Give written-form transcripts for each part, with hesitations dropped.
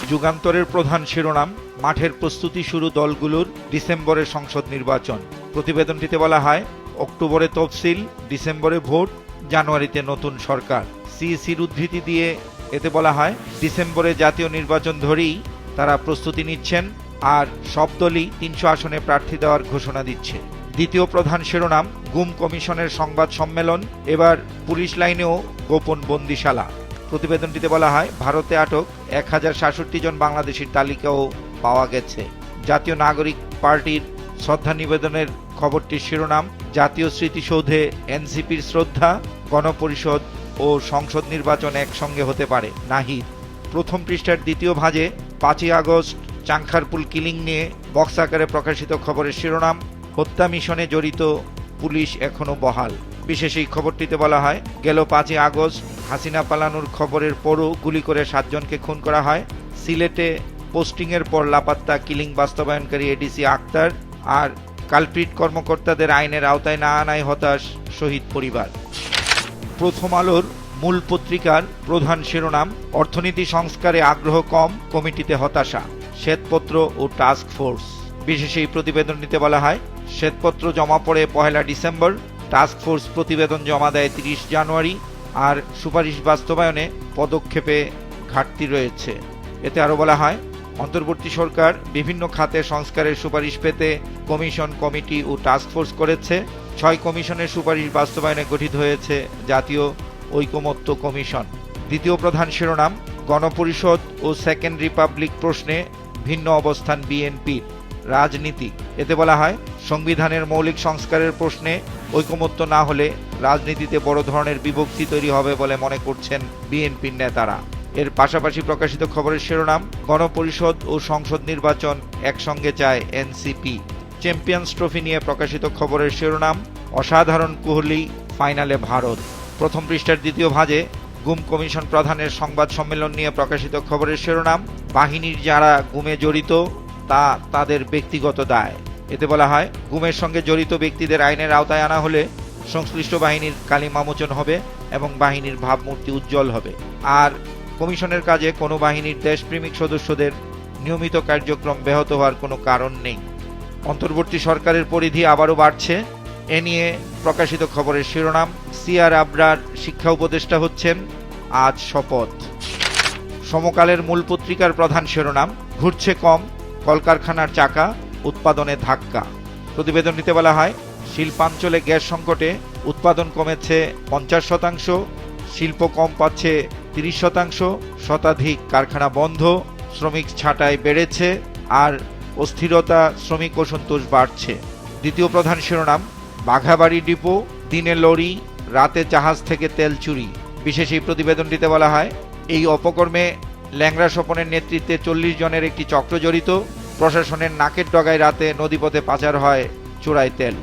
যুগান্তরের প্রধান শিরোনাম, মাঠের প্রস্তুতি শুরু দলগুলোর, ডিসেম্বরে সংসদ নির্বাচন। প্রতিবেদনটিতে বলা হয়, অক্টোবরে তফসিল, ডিসেম্বরে ভোট, জানুয়ারিতে নতুন সরকার। সিইসির উদ্ধৃতি দিয়ে এতে বলা হয়, ডিসেম্বরে জাতীয় নির্বাচন ধরেই তারা প্রস্তুতি নিচ্ছেন, আর সব দলই ৩০০ আসনে প্রার্থী দেওয়ার ঘোষণা দিচ্ছে। দ্বিতীয় প্রধান শিরোনাম, গুম কমিশনের সংবাদ সম্মেলন, এবার পুলিশ লাইনেও গোপন বন্দিশালা। প্রতিবেদনটিতে বলা হয়, ভারতে আটক ১,০৬৭ জন বাংলাদেশির তালিকাও পাওয়া গেছে। জাতীয় নাগরিক পার্টির শ্রদ্ধা নিবেদনের খবরটির শিরোনাম, জাতীয় স্মৃতিসৌধে এনসিপির শ্রদ্ধা, গণপরিষদ ও সংসদ নির্বাচন একসঙ্গে হতে পারে, নাহিদ। প্রথম পৃষ্ঠার দ্বিতীয় ভাঁজে ৫ই আগস্ট চাংখারপুল কিলিং নিয়ে বক্স আকারে প্রকাশিত খবরের শিরোনাম, হত্যা মিশনে জড়িত পুলিশ এখনও বহাল। বিশেষ এই খবরটিতে বলা হয়, গেল ৫ই আগস্ট হাসিনা পালানোর খবরের পরও গুলি করে ৭ জনকে খুন করা হয়। সিলেটে পোস্টিংয়ের পর লাপাত্তা কিলিং বাস্তবায়নকারী এডিসি আক্তার, আর কালপ্রিট কর্মকর্তাদের আইনের আওতায় না আনায় হতাশ শহীদ পরিবার। প্রথম আলোর মূল পত্রিকার প্রধান শিরোনাম, অর্থনীতি সংস্কারে আগ্রহ কম, কমিটিতে হতাশা, শ্বেতপত্র ও টাস্ক ফোর্স। বিশেষ এই প্রতিবেদনটিতে বলা হয়, শ্বেতপত্র জমা পড়ে ১ ডিসেম্বর, টাস্ক ফোর্স প্রতিবেদন জমা দেয় ৩০ জানুয়ারি, আর সুপারিশ বাস্তবায়নে পদক্ষেপে ঘাটতি রয়েছে। এতে আরও বলা হয়, অন্তর্বর্তী সরকার বিভিন্ন খাতে সংস্কারের সুপারিশ পেতে কমিশন, কমিটি ও টাস্ক ফোর্স করেছে। ৬ কমিশনের সুপারিশ বাস্তবায়নে গঠিত হয়েছে জাতীয় ঐকমত্য কমিশন। দ্বিতীয় প্রধান শিরোনাম, গণপরিষদ ও সেকেন্ড রিপাবলিক প্রশ্নে ভিন্ন অবস্থান বিএনপির, রাজনীতি। এতে বলা হয়, সংবিধানের মৌলিক সংস্কারের প্রশ্নে ঐকমত্য না হলে রাজনীতিতে বড় ধরনের বিভক্তি তৈরি হবে বলে মনে করছেন বিএনপির নেতারা। এর পাশাপাশি প্রকাশিত খবরের শিরোনাম, গণপরিষদ ও সংসদ নির্বাচন একসঙ্গে চায় এনসিপি। চ্যাম্পিয়ন্স ট্রফি নিয়ে প্রকাশিত খবরের শিরোনাম, অসাধারণ কোহলি, ফাইনালে ভারত। প্রথম পৃষ্ঠার দ্বিতীয় ভাঁজে গুম কমিশন প্রধানের সংবাদ সম্মেলন নিয়ে প্রকাশিত খবরের শিরোনাম, বাহিনীর যারা গুমে জড়িত তা তাদের ব্যক্তিগত দায়। এতে বলা হয়, গুমের সঙ্গে জড়িত ব্যক্তিদের আইনের আওতায় আনা হলে সংশ্লিষ্ট বাহিনীর কালিমামোচন হবে এবং বাহিনীর ভাবমূর্তি উজ্জ্বল হবে। আর কমিশনের কাজে কোনো বাহিনীর দেশপ্রেমিক সদস্যদের নিয়মিত কার্যক্রম ব্যাহত হওয়ার কোনো কারণ নেই। অন্তর্বর্তী সরকারের পরিধি আবারও বাড়ছে, এ নিয়ে প্রকাশিত খবরের শিরোনাম, সিআর আবরার শিক্ষা উপদেষ্টা হচ্ছেন, আজ শপথ। সমকালের মূল পত্রিকার প্রধান শিরোনাম, ঘুরছে কম, কলকারখানার চাকা, উৎপাদনে ধাক্কা। প্রতিবেদনটিতে বলা হয়, শিল্পাঞ্চলে গ্যাস সংকটে উৎপাদন কমেছে ৫০%, শিল্প কম পাচ্ছে ৩০%, শতাধিক কারখানা বন্ধ, শ্রমিক ছাঁটাই বেড়েছে, আর অস্থিরতা, শ্রমিক অসন্তোষ বাড়ছে। দ্বিতীয় প্রধান শিরোনাম, বাঘাবাড়ি ডিপো, দিনে লরি, রাতে জাহাজ থেকে তেল চুরি। বিশেষ এই প্রতিবেদনটিতে বলা হয়, এই অপকর্মে ল্যাংড়া স্বপনের নেতৃত্বে ৪০ জনের একটি চক্র জড়িত। প্রশাসনের নাকের ডগায় রাতে নদীপথে পাচার হয় চোরাই তেল।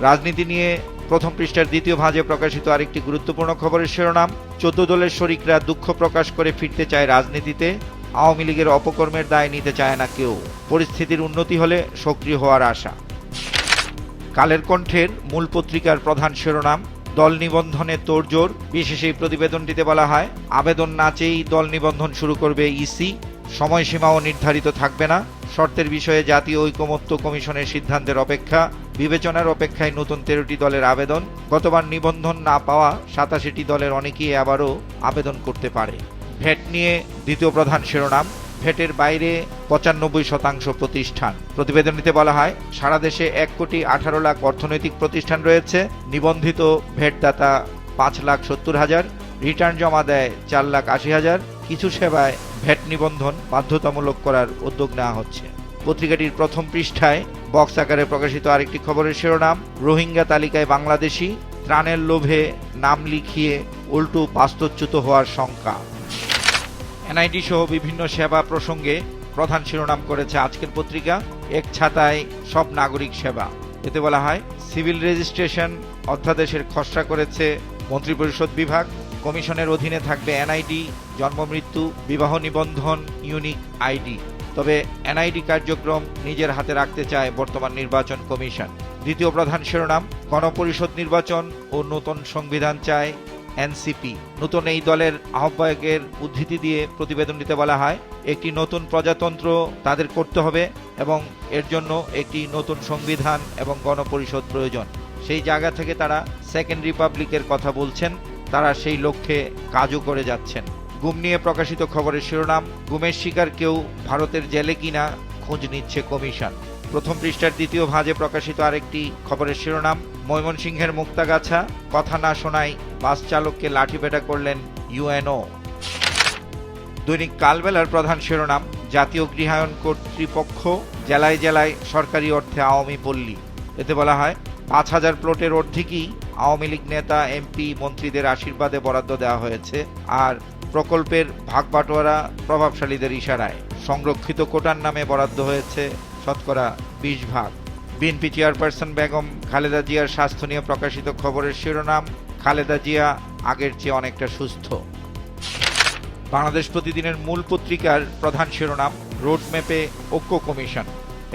রাজনীতি নিয়ে প্রথম পৃষ্ঠার দ্বিতীয় ভাঁজে প্রকাশিত আরেকটি গুরুত্বপূর্ণ খবরের শিরোনাম, ১৪ দলের শরিকরা দুঃখ প্রকাশ করে ফিরতে চায় রাজনীতিতে, আওয়ামী লীগের অপকর্মের দায় নিতে চায় না কেউ, পরিস্থিতির উন্নতি হলে সক্রিয় হওয়ার আশা। কালের কণ্ঠের মূল পত্রিকার প্রধান শিরোনাম, দল নিবন্ধনে তোড়জোড়। বিশেষ এই প্রতিবেদনটিতে বলা হয়, আবেদন না চেয়েই দল নিবন্ধন শুরু করবে ইসি, সময়সীমাও নির্ধারিত থাকবে না, শর্তের বিষয়ে জাতীয় ঐকমত্য কমিশনের সিদ্ধান্তের অপেক্ষা, বিবেচনার অপেক্ষায় নতুন 13টি দলের আবেদন। গতবার নিবন্ধন না পাওয়া 87টি দলের অনেকেই আবারও আবেদন করতে পারে। ভ্যাট নিয়ে দ্বিতীয় প্রধান শিরোনাম, ভ্যাটের বাইরে ৯৫% প্রতিষ্ঠান। প্রতিবেদনটিতে বলা হয়, সারা দেশে ১,১৮,০০,০০০ অর্থনৈতিক প্রতিষ্ঠান রয়েছে, নিবন্ধিত ভ্যাটদাতা ৫,৭০,০০০, রিটার্ন জমা দেয় ৪,৮০,০০০। কিছু সেবায় ভ্যাট নিবন্ধন বাধ্যতামূলক করার উদ্যোগ নেওয়া হচ্ছে। পত্রিকাটির প্রথম পৃষ্ঠায় বক্স আকারে প্রকাশিত আরেকটি খবরের শিরোনাম, রোহিঙ্গা তালিকায় বাংলাদেশি, ত্রাণের লোভে নাম লিখিয়ে উল্টো বাস্তুচ্যুত হওয়ার শঙ্কা। এনআইডি সহ বিভিন্ন সেবা প্রসঙ্গে প্রধান শিরোনাম করেছে আজকের পত্রিকা, এক ছাতায় সব নাগরিক সেবা। এতে বলা হয়, সিভিল রেজিস্ট্রেশন অধ্যাদেশের খসড়া করেছে মন্ত্রিপরিষদ বিভাগ, কমিশনের অধীনে থাকবে এনআইডি, জন্মমৃত্যু, বিবাহ নিবন্ধন, ইউনিক আইডি। তবে এনআইডি কার্যক্রম নিজের হাতে রাখতে চায় বর্তমান নির্বাচন কমিশন। দ্বিতীয় প্রধান শিরোনাম, গণপরিষদ নির্বাচন ও নতুন সংবিধান চায় এনসিপি। নতুন এই দলের আহ্বায়কের উদ্ধৃতি দিয়ে প্রতিবেদনটিতে বলা হয়, একটি নতুন প্রজাতন্ত্র তাদের করতে হবে এবং এর জন্য একটি নতুন সংবিধান এবং গণপরিষদ প্রয়োজন। সেই জায়গা থেকে তারা সেকেন্ড রিপাবলিকের কথা বলছেন, তারা সেই লক্ষ্যে কাজও করে যাচ্ছেন। গুম নিয়ে প্রকাশিত খবরের শিরোনাম, গুমের শিকার কেউ ভারতের জেলে কিনা খোঁজ নিচ্ছে কমিশন। প্রথম পৃষ্ঠার দ্বিতীয় ভাঁজে প্রকাশিত আরেকটি খবরের শিরোনাম, ময়মনসিংহের মুক্তাগাছা, কথা না শোনায় বাস চালককে লাঠিপেটা করলেন ইউএনও। দৈনিক কালবেলার প্রধান শিরোনাম, জাতীয় গৃহায়ন কর্তৃপক্ষ জেলায় জেলায় সরকারি অর্থে আওয়ামী পল্লী। এতে বলা হয় ৫,০০০ প্লটের অর্ধেকই আওয়ামী লীগ নেতা, এমপি, মন্ত্রীদের আশীর্বাদে বরাদ্দ দেওয়া হয়েছে। আর প্রকল্পের ভাগবাটোয়ারা প্রভাবশালীদের ইশারায়। সংরক্ষিত কোটার নামে বরাদ্দ হয়েছে শতকরা ২০ ভাগ। বিএনপি চেয়ারপারসন বেগম খালেদা জিয়ার স্বাস্থ্য নিয়ে প্রকাশিত খবরের শিরোনাম, খালেদা জিয়া আগের চেয়ে অনেকটা সুস্থ। বাংলাদেশ প্রতিদিনের মূল পত্রিকার প্রধান শিরোনাম, রোডম্যাপে ঐক্য কমিশন।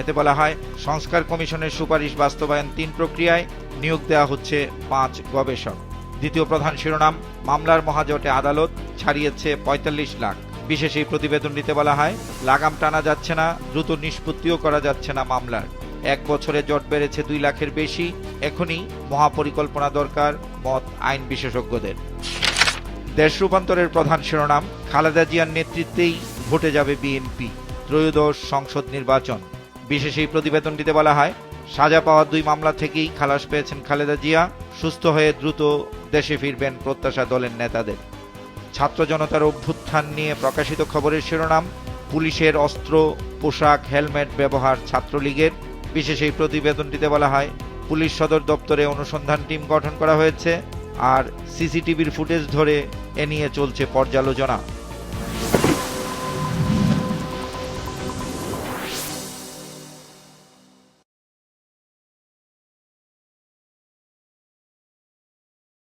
এতে বলা হয়, সংস্কার কমিশনের সুপারিশ বাস্তবায়ন ৩ প্রক্রিয়ায়, নিয়োগ দেওয়া হচ্ছে ৫ গবেষক। দ্বিতীয় প্রধান শিরোনাম, মামলার মহাজোটে আদালত ছাড়িয়েছে ৪৫ লাখ। বিশেষ এই প্রতিবেদনটিতে বলা হয়, লাগাম টানা যাচ্ছে না, দ্রুত নিষ্পত্তিও করা যাচ্ছে না মামলার। ১ বছরে জট বেড়েছে ২ লাখের বেশি, এখনই মহাপরিকল্পনা দরকার, মত আইন বিশেষজ্ঞদের। দেশ রূপান্তরের প্রধান শিরোনাম, খালেদা জিয়ার নেতৃত্বেই ভোটে যাবে বিএনপি, ত্রয়োদশ সংসদ নির্বাচন। বিশেষ এই প্রতিবেদনটিতে বলা হয়, সাজা পাওয়া ২ মামলা থেকেই খালাস পেয়েছেন খালেদা জিয়া, সুস্থ হয়ে দ্রুত দেশে ফিরবেন প্রত্যাশা দলের নেতাদের। ছাত্র জনতার অভ্যুত্থান নিয়ে প্রকাশিত খবরের শিরোনাম, পুলিশের অস্ত্র, পোশাক, হেলমেট ব্যবহার ছাত্রলীগের। বিশেষ এই প্রতিবেদনটিতে বলা হয়, পুলিশ সদর দপ্তরে অনুসন্ধান টিম গঠন করা হয়েছে আর সিসিটিভির ফুটেজ ধরে এ নিয়ে চলছে পর্যালোচনা।